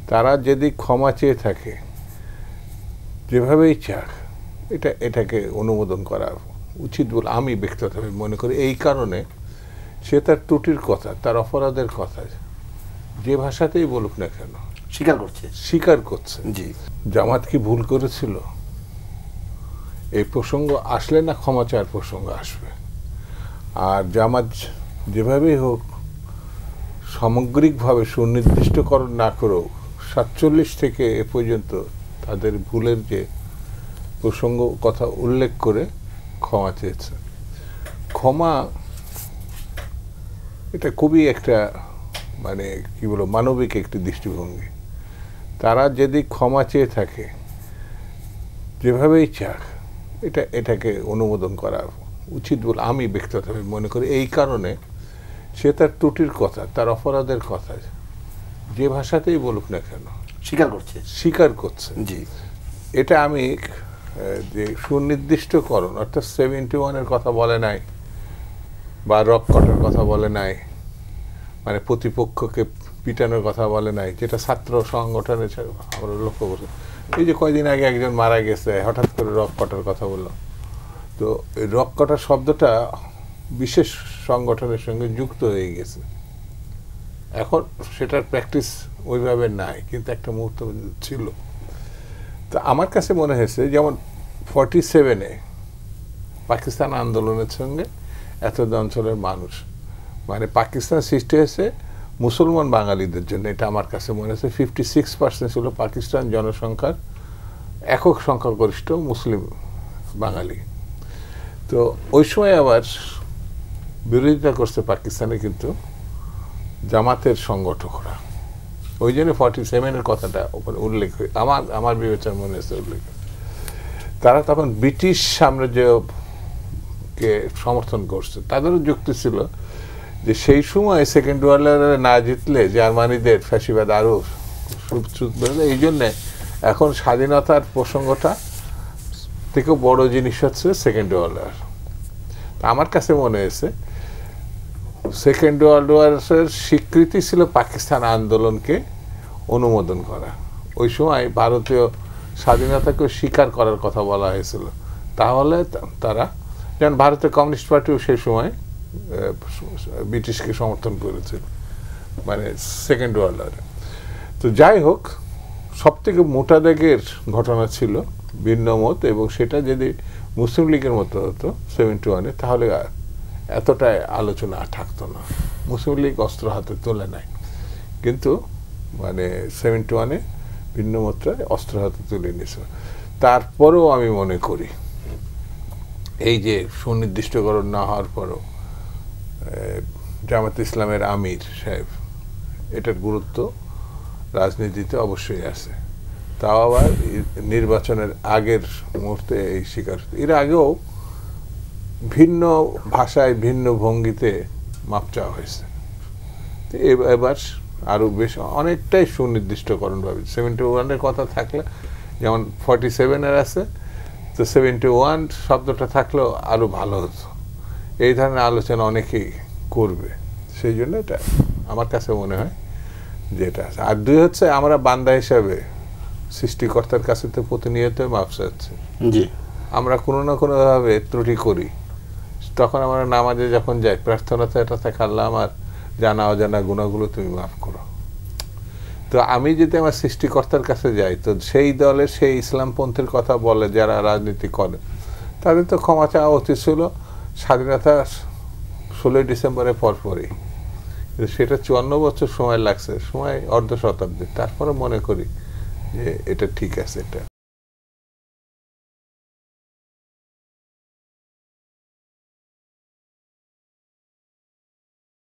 তারা যদি ক্ষমা চেয়ে থাকে যেভাবেই চাক এটাকে অনুমোদন করা উচিত বলে আমি ব্যক্তিগতভাবে মনে করি। এই কারণে সে তার ত্রুটির কথা, তার অপরাধের কথা যে ভাষাতেই বলুক না কেন স্বীকার করছে। জি, জামাত কি ভুল করেছিল? এই প্রসঙ্গ আসলে না ক্ষমা চাওয়ার প্রসঙ্গ আসবে। আর জামাত যেভাবেই হোক সামগ্রিকভাবে সুনির্দিষ্টকরণ না করেও 47 থেকে এ পর্যন্ত তাদের ভুলের যে প্রসঙ্গ কথা উল্লেখ করে ক্ষমা চেয়েছে। ক্ষমা এটা খুবই একটা মানে কি বলবো মানবিক একটি দৃষ্টিভঙ্গি। তারা যদি ক্ষমা চেয়ে থাকে যেভাবেই চাক এটাকে অনুমোদন করা উচিত বলে আমি ব্যক্তিগতভাবে মনে করি। এই কারণে সে তার ত্রুটির কথা, তার অপরাধের কথা যে ভাষাতেই বলুক না কেন স্বীকার করছে। জি, এটা আমি যে সুনির্দিষ্টকরণ অর্থাৎ 71-এর কথা বলে নাই বা রক কটার কথা বলে নাই, মানে প্রতিপক্ষকে পিটানোর কথা বলে নাই, যেটা ছাত্র সংগঠনের আমরা লক্ষ্য করছি। এই যে কয়দিন আগে একজন মারা গেছে, হঠাৎ করে রক কটার কথা বলল। তো এই রক কটার শব্দটা বিশেষ সংগঠনের সঙ্গে যুক্ত হয়ে গেছে। এখন সেটার প্র্যাকটিস ওইভাবে নাই, কিন্তু একটা মুহূর্ত ছিল। তো আমার কাছে মনে হয়েছে যেমন 47-এ পাকিস্তান আন্দোলনের সঙ্গে এত অঞ্চলের মানুষ, মানে পাকিস্তান সৃষ্টি হয়েছে মুসলমান বাঙালিদের জন্য। এটা আমার কাছে মনে হচ্ছে 56% ছিল পাকিস্তান জনসংখ্যার একক সংখ্যাগরিষ্ঠ মুসলিম বাঙালি। তো ওই সময় আবার বিরোধিতা করছে পাকিস্তানে কিন্তু জামাতের সংগঠকরা। ওই জন্য 47-এর কথাটা ওখানে উল্লেখ হয়ে আমার বিবেচনার মনে হচ্ছে উল্লেখ। তারা তখন ব্রিটিশ সাম্রাজ্যকে সমর্থন করছে। তাদেরও যুক্তি ছিল যে সেই সময় সেকেন্ড ওয়ার্ল্ড ওয়ারে না জিতলে জার্মানিদের ফ্যাসিবাদ আরও এই জন্যে এখন স্বাধীনতার প্রসঙ্গটা থেকেও বড় জিনিস হচ্ছে সেকেন্ড ওয়ার্ল্ড ওয়ার। আমার কাছে মনে হয়েছে সেকেন্ড ওয়ার্ল্ড ওয়ারের স্বীকৃতি ছিল পাকিস্তান আন্দোলনকে অনুমোদন করা। ওই সময় ভারতীয় স্বাধীনতাকে স্বীকার করার কথা বলা হয়েছিল। তাহলে তারা, যেমন ভারতের কমিউনিস্ট পার্টিও সেই সময় ব্রিটিশকে সমর্থন করেছিল, মানে সেকেন্ড ওয়ার্ল্ড ওয়ারে। তো যাই হোক, সব থেকে মোটা দাগের ঘটনা ছিল ভিন্ন মত, এবং সেটা যদি মুসলিম লীগের মতো হতো 71-এ তাহলে এতটা আলোচনা থাকতো না। মুসলিম লীগ অস্ত্র হাতে তোলে নাই, কিন্তু মানে 71-এ ভিন্ন মাত্রায় অস্ত্র হাতে তুলে নিয়েছিল। তারপরেও আমি মনে করি এই যে সুনির্দিষ্টকরণ না হওয়ার পরও জামাত ইসলামের আমির সাহেব এটার গুরুত্ব রাজনীতিতে অবশ্যই আছে। তাও আবার নির্বাচনের আগের মুহূর্তে এই শিকার। এর আগেও ভিন্ন ভাষায় ভিন্ন ভঙ্গিতে মাপ চাওয়া হয়েছে। এবার আরো বেশ অনেকটাই সুনির্দিষ্টকরণ ভাবে 71-এর কথা থাকলে, যেমন 47-এর আছে, তো 71 শব্দটা থাকলেও আরো ভালো হতো। এই ধরনের আলোচনা অনেকেই করবে, সেই জন্য এটা আমার কাছে মনে হয় যে এটা আছে। আর দুই হচ্ছে, আমরা বান্দা হিসাবে সৃষ্টিকর্তার কাছে তো প্রতিনিয়ত মাপ চাচ্ছি। আমরা কোনো না কোনো ভাবে ত্রুটি করি। তখন আমরা নামাজে যখন যাই, প্রার্থনাতে এটা থাকে, আল্লাহ আমার জানা অজানা গুণাগুলো তুমি মাফ করো। তো আমি যদি আমার সৃষ্টিকর্তার কাছে যাই, তো সেই দলের সেই ইসলামপন্থীর কথা বলে যারা রাজনীতি করে, তাদের তো ক্ষমা চাওয়া উচিত ছিল স্বাধীনতা 16ই ডিসেম্বরের পরপরই। কিন্তু সেটা 54 বছর সময় লাগছে, সময় অর্ধ শতাব্দী। তারপরে মনে করি যে এটা ঠিক আছে। এটা